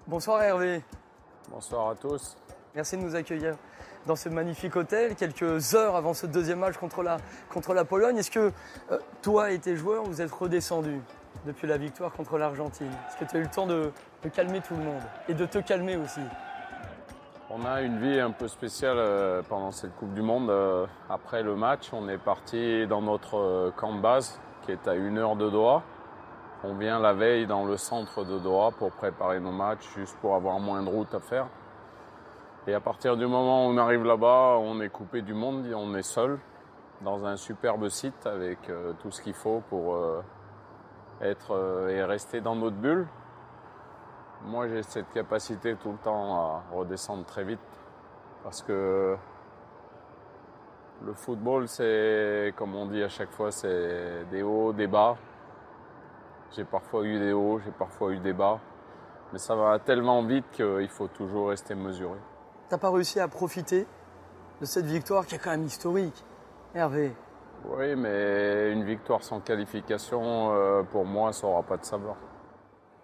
Bonsoir Hervé. Bonsoir à tous. Merci de nous accueillir dans ce magnifique hôtel, quelques heures avant ce deuxième match contre la Pologne. Est-ce que toi et tes joueurs, vous êtes redescendus depuis la victoire contre l'Argentine? Est-ce que tu as eu le temps de calmer tout le monde et de te calmer aussi? On a une vie un peu spéciale pendant cette Coupe du Monde. Après le match, on est parti dans notre camp de base qui est à 1 heure de Doha. On vient la veille dans le centre de Doha pour préparer nos matchs, juste pour avoir moins de route à faire. Et à partir du moment où on arrive là-bas, on est coupé du monde, on est seul dans un superbe site avec tout ce qu'il faut pour être et rester dans notre bulle. Moi, j'ai cette capacité tout le temps à redescendre très vite parce que le football, c'est, comme on dit à chaque fois, c'est des hauts, des bas. J'ai parfois eu des hauts, j'ai parfois eu des bas, mais ça va tellement vite qu'il faut toujours rester mesuré. T'as pas réussi à profiter de cette victoire qui est quand même historique, Hervé? Oui, mais une victoire sans qualification, pour moi, ça n'aura pas de saveur.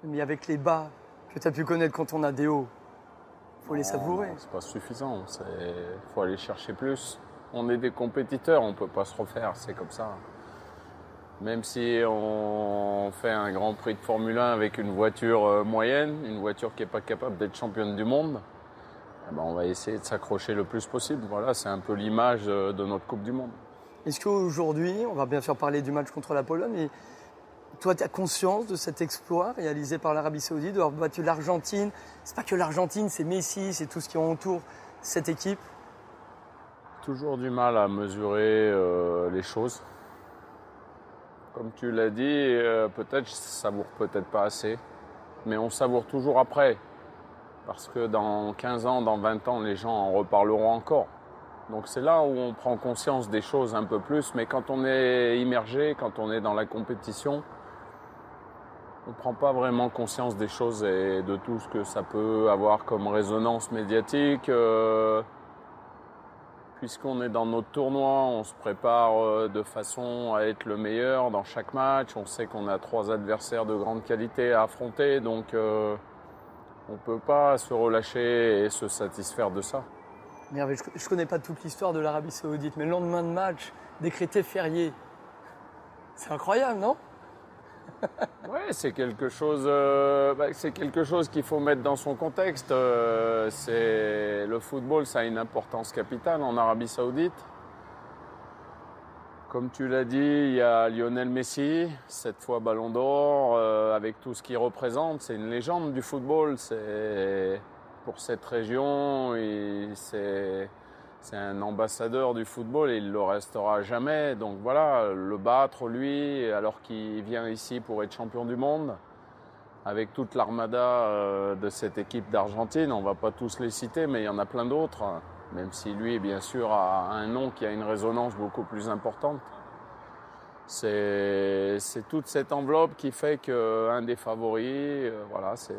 Mais avec les bas que tu as pu connaître quand on a des hauts, il faut les savourer. C'est pas suffisant, faut aller chercher plus. On est des compétiteurs, on ne peut pas se refaire, c'est comme ça. Même si on fait un Grand Prix de Formule 1 avec une voiture moyenne, une voiture qui n'est pas capable d'être championne du monde, eh ben on va essayer de s'accrocher le plus possible. Voilà, c'est un peu l'image de notre Coupe du Monde. Est-ce qu'aujourd'hui, on va bien sûr parler du match contre la Pologne, mais toi, tu as conscience de cet exploit réalisé par l'Arabie Saoudite, d'avoir battu l'Argentine? C'est pas que l'Argentine, c'est Messi, c'est tout ce qui entoure cette équipe. Toujours du mal à mesurer les choses. Comme tu l'as dit, peut-être je savoure peut-être pas assez, mais on savoure toujours après. Parce que dans 15 ans, dans 20 ans, les gens en reparleront encore. Donc c'est là où on prend conscience des choses un peu plus, mais quand on est immergé, quand on est dans la compétition, on ne prend pas vraiment conscience des choses et de tout ce que ça peut avoir comme résonance médiatique. Puisqu'on est dans notre tournoi, on se prépare de façon à être le meilleur dans chaque match. On sait qu'on a 3 adversaires de grande qualité à affronter, donc on ne peut pas se relâcher et se satisfaire de ça. Mais Hervé, je ne connais pas toute l'histoire de l'Arabie Saoudite, mais le lendemain de match, décrété férié, c'est incroyable, non? Oui, c'est quelque chose qu'il faut mettre dans son contexte. Le football, ça a une importance capitale en Arabie Saoudite. Comme tu l'as dit, il y a Lionel Messi, 7 fois Ballon d'Or, avec tout ce qu'il représente. C'est une légende du football. Pour cette région, c'est un ambassadeur du football et il le restera jamais. Donc voilà, le battre lui, alors qu'il vient ici pour être champion du monde, avec toute l'armada de cette équipe d'Argentine, on ne va pas tous les citer, mais il y en a plein d'autres, même si lui, bien sûr, a un nom qui a une résonance beaucoup plus importante. C'est toute cette enveloppe qui fait qu'un des favoris, voilà, c'est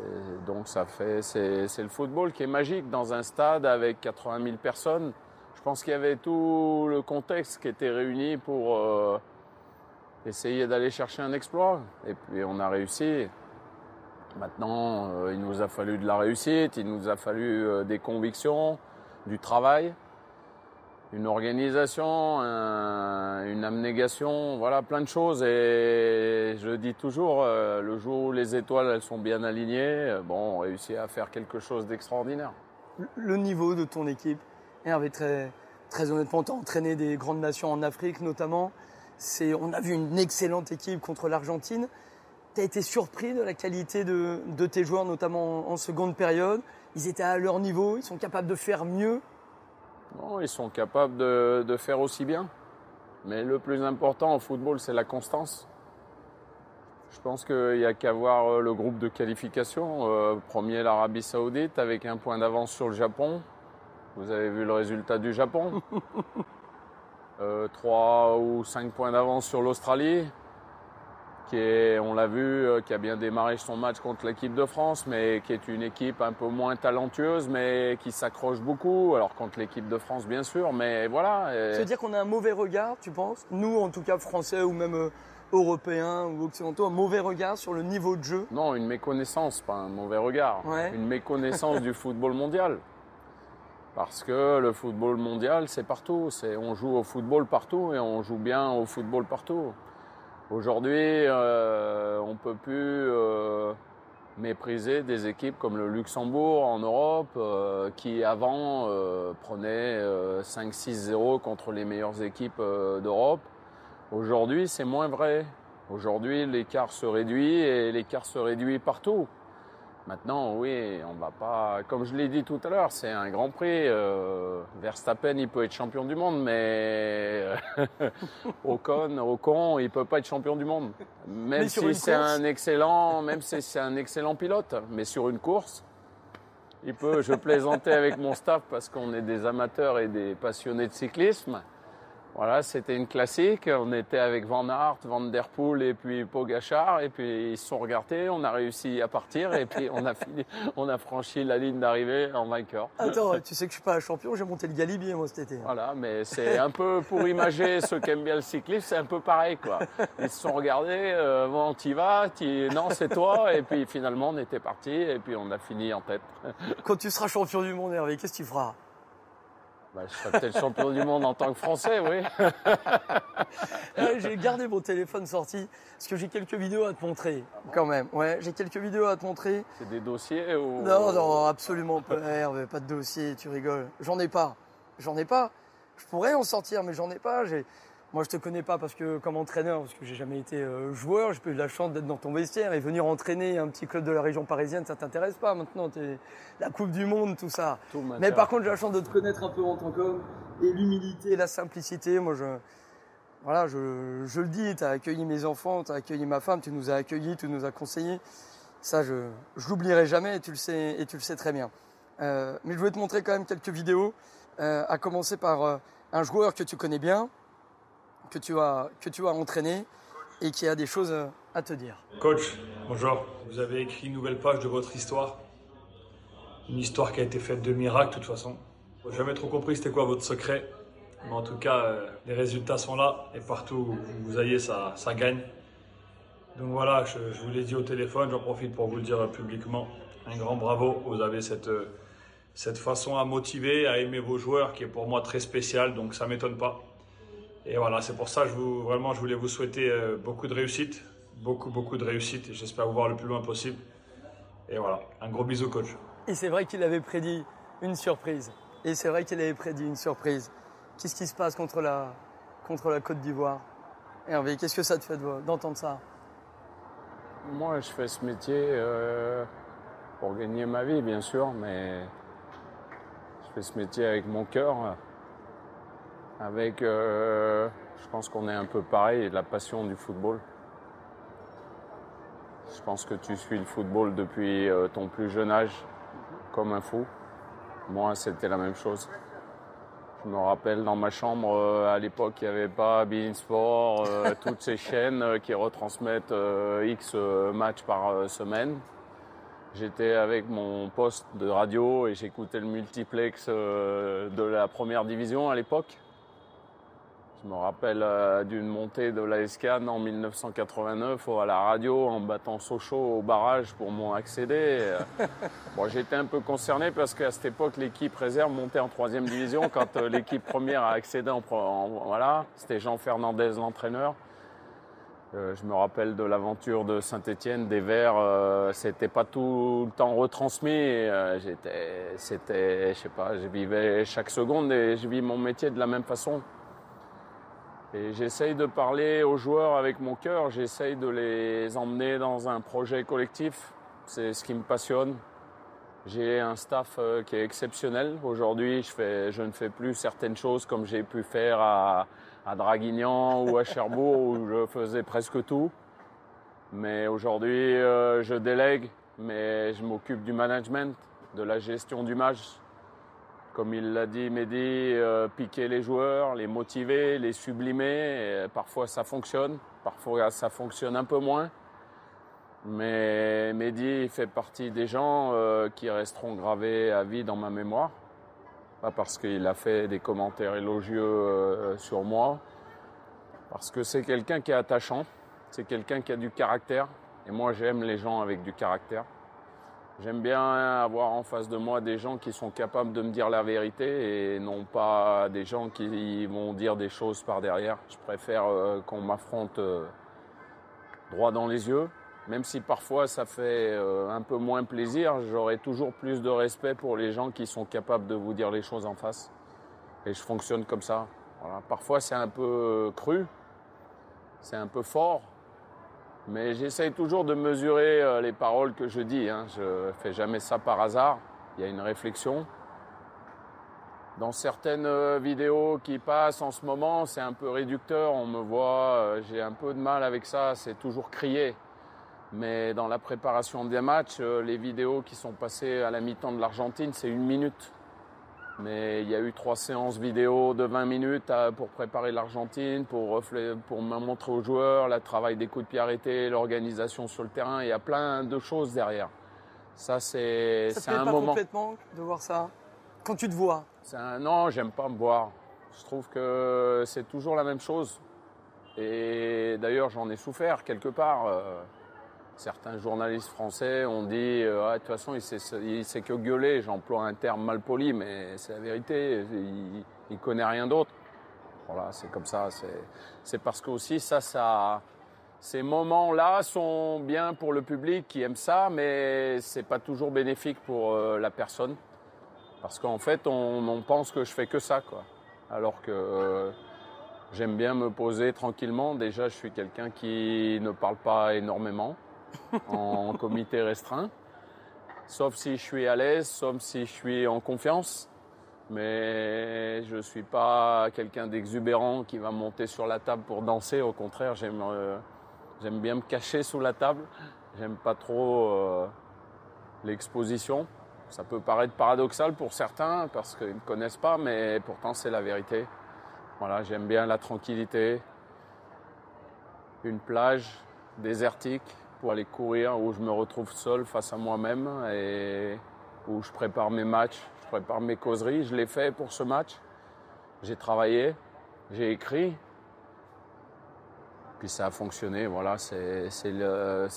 le football qui est magique dans un stade avec 80 000 personnes. Je pense qu'il y avait tout le contexte qui était réuni pour essayer d'aller chercher un exploit. Et puis on a réussi. Maintenant, il nous a fallu de la réussite, il nous a fallu des convictions, du travail, une organisation, une abnégation, voilà, plein de choses. Et je dis toujours, le jour où les étoiles elles sont bien alignées, on réussit à faire quelque chose d'extraordinaire. Le niveau de ton équipe, Hervé, très honnêtement, tu as entraîné des grandes nations en Afrique notamment. On a vu une excellente équipe contre l'Argentine. Tu as été surpris de la qualité de tes joueurs, notamment en seconde période. Ils étaient à leur niveau, ils sont capables de faire mieux. Non, ils sont capables de faire aussi bien. Mais le plus important au football, c'est la constance. Je pense qu'il n'y a qu'à voir le groupe de qualification. Premier, l'Arabie Saoudite, avec 1 point d'avance sur le Japon. Vous avez vu le résultat du Japon. 3 ou 5 points d'avance sur l'Australie, on l'a vu, qui a bien démarré son match contre l'équipe de France, mais qui est une équipe un peu moins talentueuse, mais qui s'accroche beaucoup. Alors contre l'équipe de France, bien sûr, mais voilà. Ça veut dire qu'on a un mauvais regard, tu penses? Nous, en tout cas, Français ou même européens ou occidentaux, un mauvais regard sur le niveau de jeu? Non, une méconnaissance, pas un mauvais regard. Ouais. Une méconnaissance du football mondial. Parce que le football mondial, c'est partout. On joue au football partout et on joue bien au football partout. Aujourd'hui, on ne peut plus mépriser des équipes comme le Luxembourg en Europe, qui avant prenaient 5-6-0 contre les meilleures équipes d'Europe. Aujourd'hui, c'est moins vrai. Aujourd'hui, l'écart se réduit et l'écart se réduit partout. Maintenant, oui, on va pas. Comme je l'ai dit tout à l'heure, c'est un Grand Prix. Verstappen, il peut être champion du monde, mais Ocon, il peut pas être champion du monde. Même si c'est un excellent pilote, mais sur une course, il peut. Je plaisantais avec mon staff parce qu'on est des amateurs et des passionnés de cyclisme. Voilà, c'était une classique. On était avec Van Aert, Van Der Poel et puis Pogačar. Et puis ils se sont regardés, on a réussi à partir et puis on a franchi la ligne d'arrivée en vainqueur. Attends, tu sais que je suis pas un champion, j'ai monté le Galibier moi cet été. Voilà, mais c'est un peu pour imager ceux qui aiment bien le cyclisme, c'est un peu pareil quoi. Ils se sont regardés, bon t'y vas, non c'est toi. Et puis finalement on était parti et puis on a fini en tête. Quand tu seras champion du monde, Hervé, qu'est-ce que tu feras? Je serais peut-être champion du monde en tant que Français, oui. J'ai gardé mon téléphone sorti parce que j'ai quelques vidéos à te montrer, quand même. Ouais, j'ai quelques vidéos à te montrer. C'est des dossiers ou... Non, absolument pas, Hervé, pas de dossier, tu rigoles. J'en ai pas. Je pourrais en sortir, mais j'en ai pas. Moi, je te connais pas parce que comme entraîneur, parce que j'ai jamais été joueur, j'ai pas eu la chance d'être dans ton vestiaire et venir entraîner un petit club de la région parisienne, ça t'intéresse pas maintenant. La Coupe du Monde, tout ça. Mais par contre, j'ai la chance de te connaître un peu en tant qu'homme et l'humilité et la simplicité. Moi, je le dis, tu as accueilli mes enfants, tu as accueilli ma femme, tu nous as accueillis, tu nous as conseillés. Ça, je l'oublierai jamais et tu le sais très bien. Mais je voulais te montrer quand même quelques vidéos, à commencer par un joueur que tu connais bien, que tu as entraîné et qui a des choses à te dire. Coach, bonjour. Vous avez écrit une nouvelle page de votre histoire. Une histoire qui a été faite de miracles, de toute façon. Je n'ai jamais trop compris c'était quoi votre secret. Mais en tout cas, les résultats sont là. Et partout où vous ayez, ça gagne. Donc voilà, je vous l'ai dit au téléphone. J'en profite pour vous le dire publiquement. Un grand bravo. Vous avez cette façon à motiver, à aimer vos joueurs qui est pour moi très spéciale. Donc ça ne m'étonne pas. Et voilà, c'est pour ça que je voulais vous souhaiter beaucoup de réussite, beaucoup de réussite. Et j'espère vous voir le plus loin possible. Et voilà, un gros bisou, coach. Et c'est vrai qu'il avait prédit une surprise. Qu'est-ce qui se passe contre la Côte d'Ivoire? Hervé, qu'est-ce que ça te fait d'entendre ça? Moi, je fais ce métier pour gagner ma vie, bien sûr, mais je fais ce métier avec mon cœur. Avec, je pense qu'on est un peu pareil, la passion du football. Je pense que tu suis le football depuis ton plus jeune âge, comme un fou. Moi, c'était la même chose. Je me rappelle dans ma chambre, à l'époque, il n'y avait pas beIN Sport, toutes ces chaînes qui retransmettent X matchs par semaine. J'étais avec mon poste de radio et j'écoutais le multiplex de la première division à l'époque. Je me rappelle d'une montée de l'AS Cannes en 1989 à la radio en battant Sochaux au barrage pour m'en accéder. Bon, j'étais un peu concerné parce qu'à cette époque, l'équipe réserve montait en 3e division quand l'équipe première a accédé voilà, c'était Jean Fernandez l'entraîneur. Je me rappelle de l'aventure de Saint-Étienne, des Verts, c'était pas tout le temps retransmis. Je sais pas, je vivais chaque seconde et je vis mon métier de la même façon. Et j'essaye de parler aux joueurs avec mon cœur, j'essaye de les emmener dans un projet collectif. C'est ce qui me passionne. J'ai un staff qui est exceptionnel. Aujourd'hui, je ne fais plus certaines choses comme j'ai pu faire à Draguignan ou à Cherbourg où je faisais presque tout. Mais aujourd'hui, je délègue, mais je m'occupe du management, de la gestion du match. Comme il l'a dit, Mehdi, piquer les joueurs, les motiver, les sublimer. Et parfois ça fonctionne, parfois ça fonctionne un peu moins. Mais Mehdi fait partie des gens qui resteront gravés à vie dans ma mémoire. Pas parce qu'il a fait des commentaires élogieux sur moi, parce que c'est quelqu'un qui est attachant. C'est quelqu'un qui a du caractère. Et moi, j'aime les gens avec du caractère. J'aime bien avoir en face de moi des gens qui sont capables de me dire la vérité et non pas des gens qui vont dire des choses par derrière. Je préfère qu'on m'affronte droit dans les yeux. Même si parfois ça fait un peu moins plaisir, j'aurai toujours plus de respect pour les gens qui sont capables de vous dire les choses en face. Et je fonctionne comme ça. Voilà. Parfois c'est un peu cru, c'est un peu fort. Mais j'essaye toujours de mesurer les paroles que je dis. Je ne fais jamais ça par hasard. Il y a une réflexion. Dans certaines vidéos qui passent en ce moment, c'est un peu réducteur. On me voit, j'ai un peu de mal avec ça. C'est toujours crié. Mais dans la préparation des matchs, les vidéos qui sont passées à la mi-temps de l'Argentine, c'est 1 minute. Mais il y a eu 3 séances vidéo de 20 minutes pour préparer l'Argentine, pour me montrer aux joueurs le travail des coups de pied arrêtés, l'organisation sur le terrain. Il y a plein de choses derrière. Ça, c'est un moment. Ça te plaît pas complètement de voir ça quand tu te vois? Non, j'aime pas me voir. Je trouve que c'est toujours la même chose. Et d'ailleurs, j'en ai souffert quelque part. Certains journalistes français ont dit de toute façon, il sait que gueuler. J'emploie un terme mal poli, mais c'est la vérité. Il connaît rien d'autre. Voilà, c'est comme ça. C'est parce que aussi ces moments-là sont bien pour le public qui aime ça, mais c'est pas toujours bénéfique pour la personne. Parce qu'en fait, on pense que je fais que ça, quoi. Alors que j'aime bien me poser tranquillement. Déjà, je suis quelqu'un qui ne parle pas énormément. En comité restreint, sauf si je suis à l'aise, sauf si je suis en confiance. Mais je ne suis pas quelqu'un d'exubérant qui va monter sur la table pour danser. Au contraire, j'aime bien me cacher sous la table. J'aime pas trop l'exposition. Ça peut paraître paradoxal pour certains parce qu'ils ne me connaissent pas, mais pourtant c'est la vérité. Voilà, j'aime bien la tranquillité, une plage désertique pour aller courir où je me retrouve seul face à moi-même et où je prépare mes matchs, je prépare mes causeries. Je l'ai fait pour ce match. J'ai travaillé, j'ai écrit, puis ça a fonctionné. Voilà, c'est le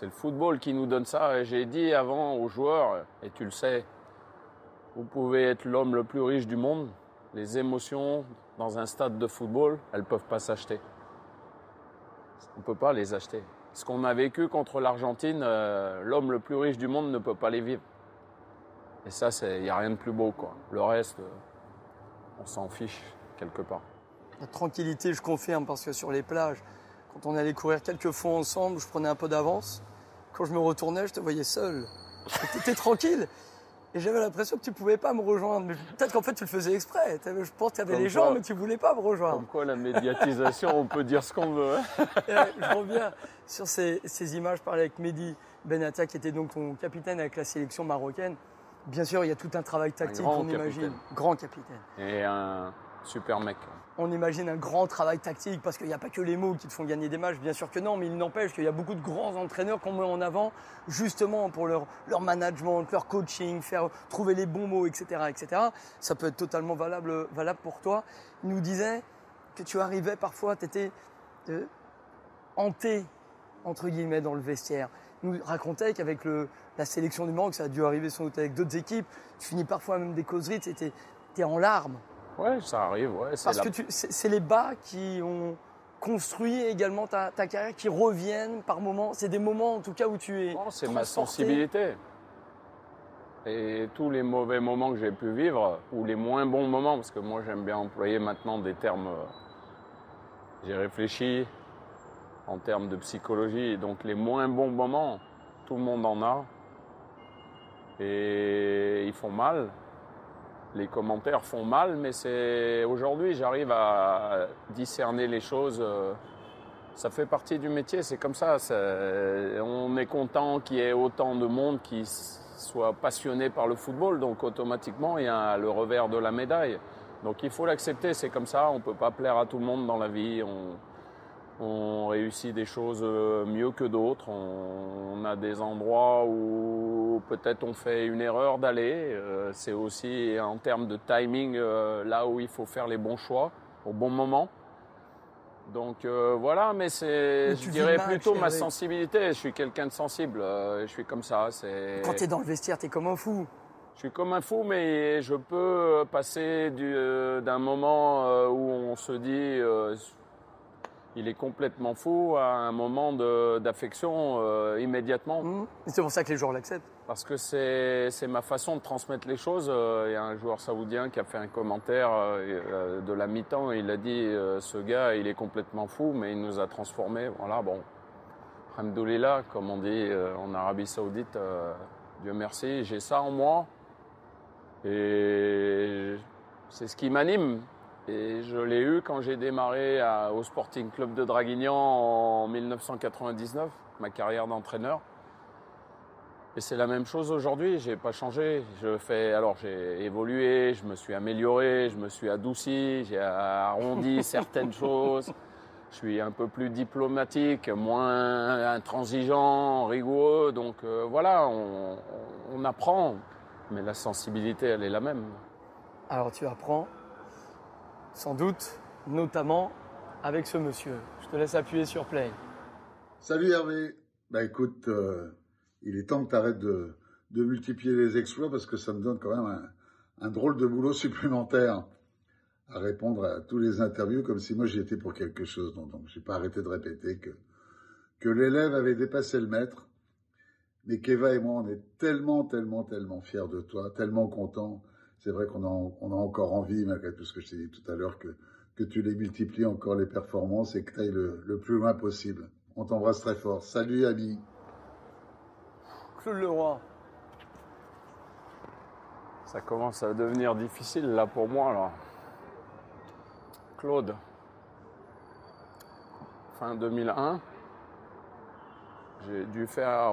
football qui nous donne ça. Et j'ai dit avant aux joueurs, et tu le sais, vous pouvez être l'homme le plus riche du monde. Les émotions dans un stade de football, elles ne peuvent pas s'acheter. On ne peut pas les acheter. Ce qu'on a vécu contre l'Argentine, l'homme le plus riche du monde ne peut pas les vivre. Et ça, il n'y a rien de plus beau, quoi. Le reste, on s'en fiche quelque part. La tranquillité, je confirme, parce que sur les plages, quand on allait courir quelques fois ensemble, je prenais un peu d'avance. Quand je me retournais, je te voyais seul. Tu étais tranquille. Et j'avais l'impression que tu pouvais pas me rejoindre. Mais peut-être qu'en fait, tu le faisais exprès. Je pense qu'il y avait les gens, mais tu voulais pas me rejoindre. Comme quoi, la médiatisation, on peut dire ce qu'on veut. Je reviens sur ces images. Je parlais avec Mehdi Benatia, qui était donc ton capitaine avec la sélection marocaine. Bien sûr, il y a tout un travail tactique, on imagine. Grand capitaine. Et un super mec. On imagine un grand travail tactique parce qu'il n'y a pas que les mots qui te font gagner des matchs. Bien sûr que non, mais il n'empêche qu'il y a beaucoup de grands entraîneurs qu'on met en avant justement pour leur management, leur coaching, trouver les bons mots, etc., etc. Ça peut être totalement valable pour toi. Il nous disait que tu arrivais parfois, tu étais hanté, entre guillemets, dans le vestiaire. Il nous racontait qu'avec la sélection du Maroc, ça a dû arriver sans doute avec d'autres équipes, tu finis parfois même des causeries, tu es en larmes. Ouais, ça arrive. Ouais, parce que c'est les bas qui ont construit également ta carrière, qui reviennent par moments. C'est des moments en tout cas où tu es non, c'est ma sensibilité. Et tous les mauvais moments que j'ai pu vivre, ou les moins bons moments, parce que moi j'aime bien employer maintenant des termes, j'ai réfléchi en termes de psychologie, donc les moins bons moments, tout le monde en a, et ils font mal. Les commentaires font mal, mais aujourd'hui, j'arrive à discerner les choses. Ça fait partie du métier, c'est comme ça. On est content qu'il y ait autant de monde qui soit passionné par le football, donc automatiquement, il y a le revers de la médaille. Donc il faut l'accepter, c'est comme ça. On ne peut pas plaire à tout le monde dans la vie. On réussit des choses mieux que d'autres. On a des endroits où peut-être on fait une erreur d'aller. C'est aussi en termes de timing là où il faut faire les bons choix au bon moment. Donc voilà, mais je dirais plutôt ma sensibilité. Je suis quelqu'un de sensible, je suis comme ça. Quand tu es dans le vestiaire, tu es comme un fou. Je suis comme un fou, mais je peux passer d'un moment où on se dit il est complètement fou à un moment d'affection immédiatement. C'est pour ça que les joueurs l'acceptent. Parce que c'est ma façon de transmettre les choses. Il y a un joueur saoudien qui a fait un commentaire de la mi-temps. Il a dit ce gars, il est complètement fou, mais il nous a transformés. Voilà, bon. Alhamdoulilah, comme on dit en Arabie Saoudite, Dieu merci, j'ai ça en moi. Et c'est ce qui m'anime. Et je l'ai eu quand j'ai démarré au Sporting Club de Draguignan en 1999, ma carrière d'entraîneur. Et c'est la même chose aujourd'hui, j'ai pas changé. J'ai évolué, je me suis amélioré, je me suis adouci, j'ai arrondi certaines choses. Je suis un peu plus diplomatique, moins intransigeant, rigoureux. Donc voilà, on apprend. Mais la sensibilité, elle est la même. Alors tu apprends, sans doute, notamment avec ce monsieur. Je te laisse appuyer sur play. Salut Hervé. Écoute, il est temps que tu arrêtes de multiplier les exploits parce que ça me donne quand même un drôle de boulot supplémentaire à répondre à tous les interviews comme si moi j'y étais pour quelque chose. Donc je n'ai pas arrêté de répéter que l'élève avait dépassé le maître. Mais qu'Eva et moi, on est tellement fiers de toi, tellement contents. C'est vrai qu'on a encore envie, malgré tout ce que je t'ai dit tout à l'heure, que tu les multiplies encore les performances et que tu ailles le plus loin possible. On t'embrasse très fort. Salut, ami. Claude Leroy. Ça commence à devenir difficile, là, pour moi, là. Claude. Fin 2001. J'ai dû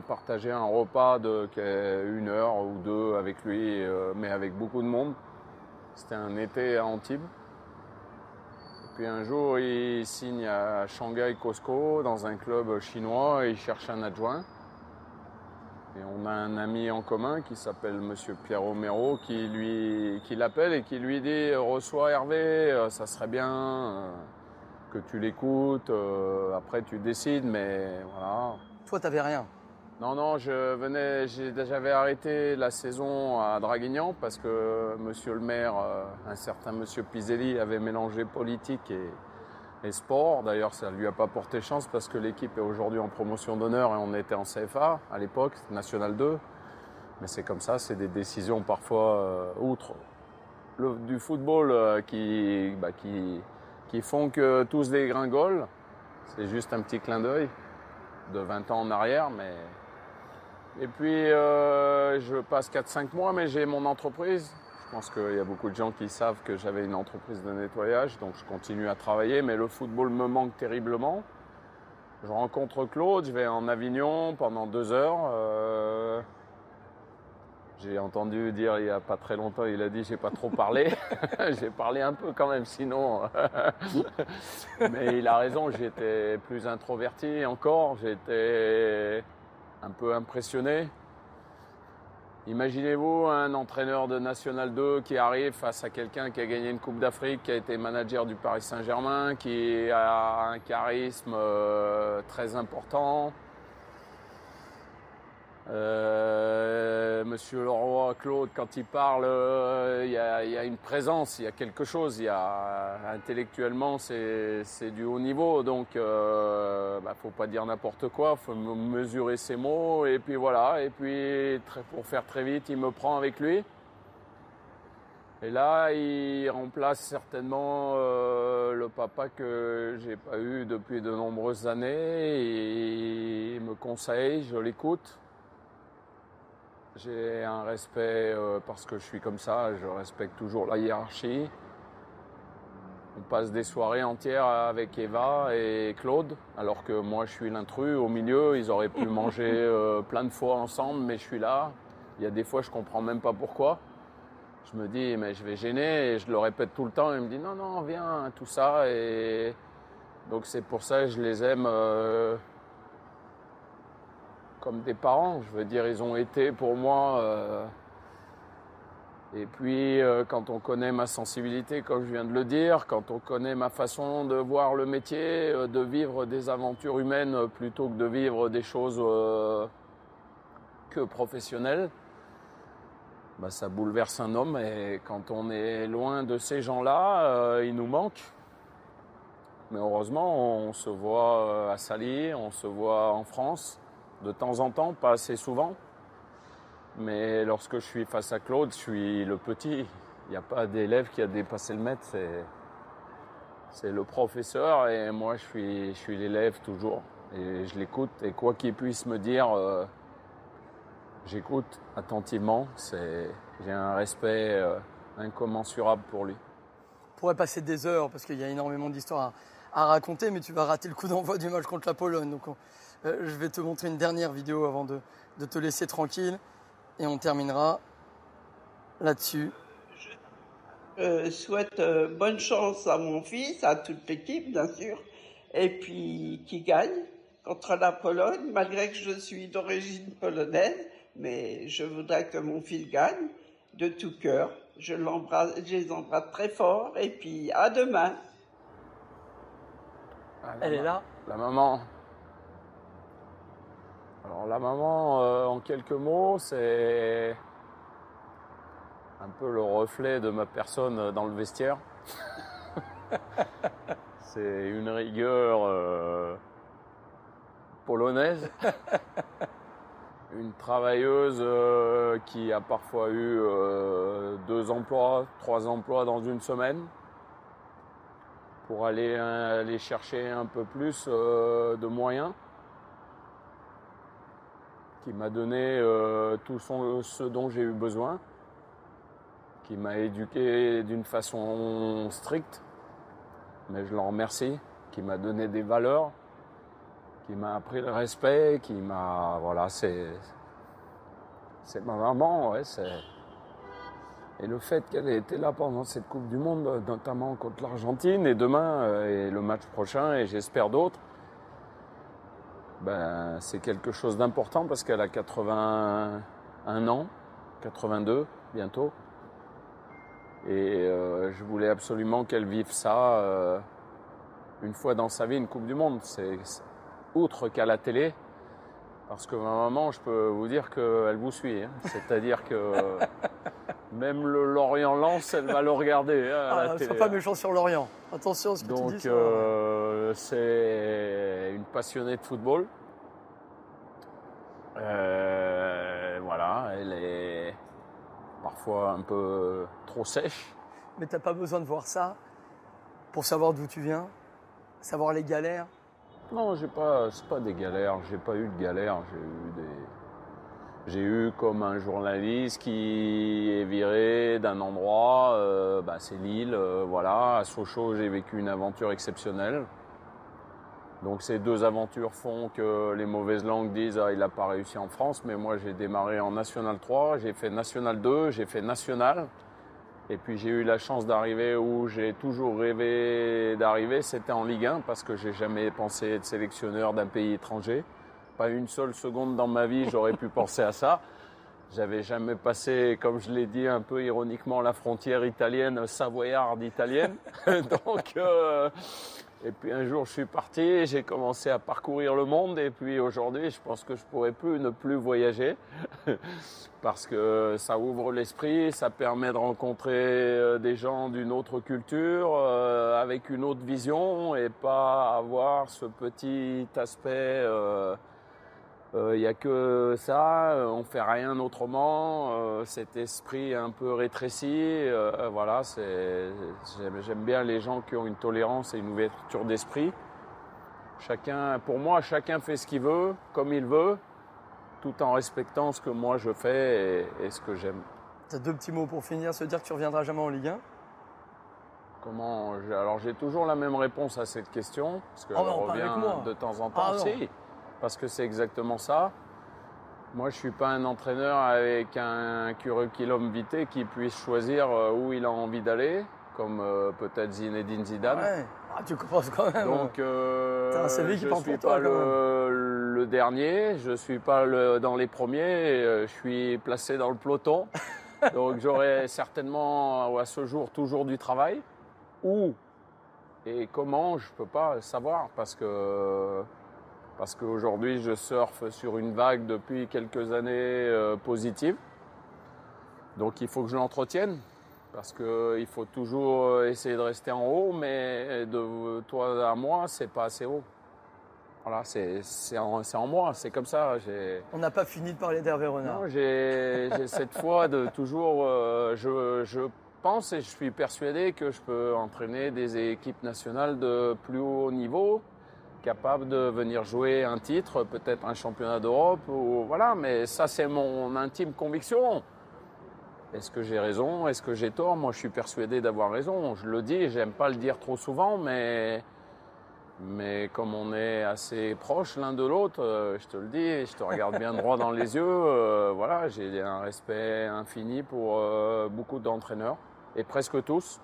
partager un repas de 1 heure ou 2 avec lui, mais avec beaucoup de monde. C'était un été à Antibes. Et puis un jour, il signe à Shanghai Cosco dans un club chinois et il cherche un adjoint. Et on a un ami en commun qui s'appelle Monsieur Pierre Romero qui l'appelle et qui lui dit « Reçois Hervé, ça serait bien que tu l'écoutes, après tu décides, mais voilà. » Toi, t'avais rien? Non, j'avais arrêté la saison à Draguignan parce que monsieur le maire, un certain monsieur Piselli, avait mélangé politique et sport. D'ailleurs, ça ne lui a pas porté chance parce que l'équipe est aujourd'hui en promotion d'honneur et on était en CFA à l'époque, National 2. Mais c'est comme ça, c'est des décisions parfois outre du football qui font que tous dégringolent. C'est juste un petit clin d'œil de 20 ans en arrière, mais... Et puis, je passe 4-5 mois, mais j'ai mon entreprise. Je pense qu'il y a beaucoup de gens qui savent que j'avais une entreprise de nettoyage, donc je continue à travailler, mais le football me manque terriblement. Je rencontre Claude, je vais en Avignon pendant 2 heures. J'ai entendu dire il n'y a pas très longtemps, il a dit j'ai pas trop parlé. J'ai parlé un peu quand même, sinon. Mais il a raison, j'étais plus introverti encore, j'étais un peu impressionné. Imaginez-vous un entraîneur de National 2 qui arrive face à quelqu'un qui a gagné une Coupe d'Afrique, qui a été manager du Paris Saint-Germain, qui a un charisme très important. Monsieur Leroy, Claude, quand il parle, il y a une présence, il y a quelque chose. Intellectuellement, c'est du haut niveau, donc faut pas dire n'importe quoi, faut mesurer ses mots, et puis voilà. Et puis, pour faire très vite, il me prend avec lui. Et là, il remplace certainement le papa que j'ai pas eu depuis de nombreuses années. Et il me conseille, je l'écoute. J'ai un respect parce que je suis comme ça, je respecte toujours la hiérarchie. On passe des soirées entières avec Eva et Claude, alors que moi je suis l'intrus au milieu. Ils auraient pu manger plein de fois ensemble, mais je suis là. Il y a des fois je comprends même pas pourquoi. Je me dis mais je vais gêner et je le répète tout le temps. Il me dit non viens, tout ça. Et donc c'est pour ça que je les aime. Comme des parents, je veux dire, ils ont été pour moi Et puis, quand on connaît ma sensibilité, comme je viens de le dire, quand on connaît ma façon de voir le métier, de vivre des aventures humaines plutôt que de vivre des choses que professionnelles, bah, ça bouleverse un homme. Et quand on est loin de ces gens-là, ils nous manquent. Mais heureusement, on se voit à Sali, on se voit en France, de temps en temps, pas assez souvent. Mais lorsque je suis face à Claude, je suis le petit. Il n'y a pas d'élève qui a dépassé le maître. C'est le professeur et moi, je suis l'élève toujours. Et je l'écoute. Et quoi qu'il puisse me dire, j'écoute attentivement. J'ai un respect incommensurable pour lui. On pourrait passer des heures parce qu'il y a énormément d'histoires à raconter, mais tu vas rater le coup d'envoi du match contre la Pologne. Donc je vais te montrer une dernière vidéo avant de te laisser tranquille. Et on terminera là-dessus. Je souhaite bonne chance à mon fils, à toute l'équipe bien sûr, et puis qui gagne contre la Pologne, malgré que je suis d'origine polonaise, mais je voudrais que mon fils gagne de tout cœur. Je les embrasse très fort et puis à demain. Elle est là. La maman. Alors la maman, en quelques mots, c'est un peu le reflet de ma personne dans le vestiaire. C'est une rigueur polonaise, une travailleuse qui a parfois eu 2 emplois, 3 emplois dans une semaine pour aller chercher un peu plus de moyens, qui m'a donné tout ce dont j'ai eu besoin, qui m'a éduqué d'une façon stricte, mais je l'en remercie, qui m'a donné des valeurs, qui m'a appris le respect, qui m'a... Voilà, c'est ma maman, ouais, Et le fait qu'elle ait été là pendant cette Coupe du Monde, notamment contre l'Argentine, et demain, et le match prochain, et j'espère d'autres, ben, c'est quelque chose d'important parce qu'elle a 81 ans, 82 bientôt. Et je voulais absolument qu'elle vive ça une fois dans sa vie, une Coupe du Monde. C'est outre qu'à la télé, parce que ma maman, je peux vous dire qu'elle vous suit. Hein. C'est-à-dire que même le Lorient-Lens, elle va le regarder à la télé. Sois pas méchant sur Lorient. Attention à ce que tu dis. Donc, c'est une passionnée de football. Voilà, elle est parfois un peu trop sèche. Mais t'as pas besoin de voir ça pour savoir d'où tu viens, savoir les galères. Non, c'est pas des galères. J'ai pas eu de galères. J'ai eu comme un journaliste qui est viré d'un endroit. C'est Lille. Voilà, à Sochaux, j'ai vécu une aventure exceptionnelle. Donc ces 2 aventures font que les mauvaises langues disent il n'a pas réussi en France, mais moi j'ai démarré en National 3, j'ai fait National 2, j'ai fait National, et puis j'ai eu la chance d'arriver où j'ai toujours rêvé d'arriver, c'était en Ligue 1, parce que j'ai jamais pensé être sélectionneur d'un pays étranger. Pas une seule seconde dans ma vie j'aurais pu penser à ça. J'avais jamais passé, comme je l'ai dit un peu ironiquement, la frontière italienne, savoyarde italienne. Donc... Et puis un jour, je suis parti, j'ai commencé à parcourir le monde et puis aujourd'hui, je pense que je pourrais ne plus voyager parce que ça ouvre l'esprit, ça permet de rencontrer des gens d'une autre culture, avec une autre vision et pas avoir ce petit aspect il n'y a que ça, on fait rien autrement, cet esprit un peu rétréci, voilà, j'aime bien les gens qui ont une tolérance et une ouverture d'esprit. Pour moi, chacun fait ce qu'il veut, comme il veut, tout en respectant ce que moi je fais et ce que j'aime. Tu as 2 petits mots pour finir, se dire que tu reviendras jamais en Ligue 1 ? Alors j'ai toujours la même réponse à cette question, parce que je reviens de temps en temps aussi. Parce que c'est exactement ça. Moi, je ne suis pas un entraîneur avec un curriculum vitae qui puisse choisir où il a envie d'aller, comme peut-être Zinedine Zidane. Ouais. Tu commences quand même. Donc, t'as un CV qui je ne parle suis pour toi, pas le dernier, je ne suis pas dans les premiers, je suis placé dans le peloton. Donc j'aurai certainement à ce jour toujours du travail. Où et comment, je ne peux pas savoir parce qu'aujourd'hui je surfe sur une vague depuis quelques années positive. Donc il faut que je l'entretienne parce qu'il faut toujours essayer de rester en haut, mais de toi à moi, c'est pas assez haut. Voilà, c'est en moi, c'est comme ça. On n'a pas fini de parler d'Hervé Renard. Non, j'ai cette foi de toujours. Je pense et je suis persuadé que je peux entraîner des équipes nationales de plus haut niveau, capables de venir jouer un titre, peut-être un championnat d'Europe, ou voilà. Mais ça, c'est mon intime conviction. Est-ce que j'ai raison? Est-ce que j'ai tort? Moi, je suis persuadé d'avoir raison. Je le dis, j'aime pas le dire trop souvent, mais comme on est assez proches l'un de l'autre, je te le dis, je te regarde bien droit dans les yeux. Voilà, j'ai un respect infini pour beaucoup d'entraîneurs, et presque tous,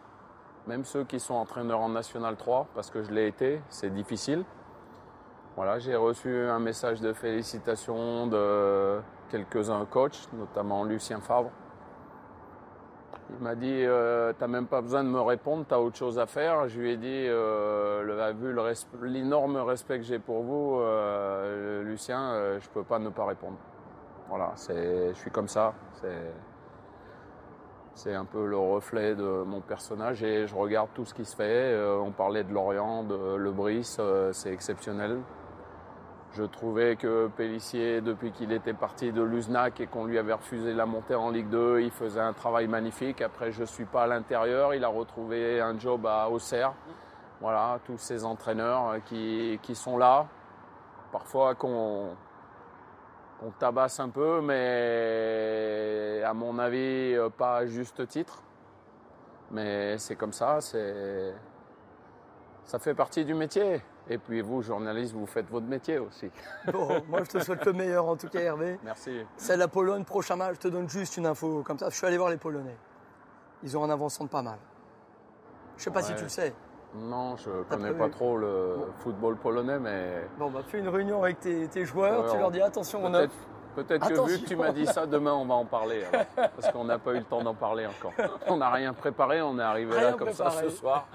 même ceux qui sont entraîneurs en National 3, parce que je l'ai été, c'est difficile. Voilà, j'ai reçu un message de félicitations de quelques-uns coachs, notamment Lucien Favre. Il m'a dit, t'as même pas besoin de me répondre, t'as autre chose à faire. Je lui ai dit, vu l'énorme respect que j'ai pour vous, Lucien, je peux pas ne pas répondre. Voilà, je suis comme ça. C'est un peu le reflet de mon personnage et je regarde tout ce qui se fait. On parlait de Lorient, de Le Brice, c'est exceptionnel. Je trouvais que Pélissier, depuis qu'il était parti de Luznac et qu'on lui avait refusé la montée en Ligue 2, il faisait un travail magnifique. Après, je ne suis pas à l'intérieur. Il a retrouvé un job à Auxerre. Voilà, tous ces entraîneurs qui sont là. Parfois qu'on tabasse un peu, mais à mon avis, pas à juste titre. Mais c'est comme ça, ça fait partie du métier. Et puis vous, journalistes, vous faites votre métier aussi. Bon, moi je te souhaite le meilleur en tout cas, Hervé. Merci. C'est la Pologne, prochain match, je te donne juste une info comme ça. Je suis allé voir les Polonais. Ils ont un avancement de pas mal. Je sais pas si tu le sais. Non, je connais pas trop le football polonais, mais... Bon, bah fais une réunion avec tes joueurs, tu leur dis attention, on a... Peut-être que vu que tu m'as dit ça, demain on va en parler. Alors, parce qu'on n'a pas eu le temps d'en parler encore. On n'a rien préparé, on est arrivé là comme ça ce soir.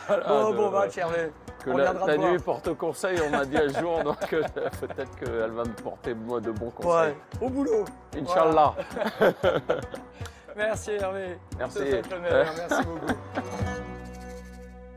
Bon match, Hervé. Que la nuit porte conseil, on m'a dit un jour, donc peut-être qu'elle va me porter moi de bons conseils. Ouais, au boulot. Inch'Allah. Merci Hervé. Merci. Je te souhaite le meilleur. Merci beaucoup.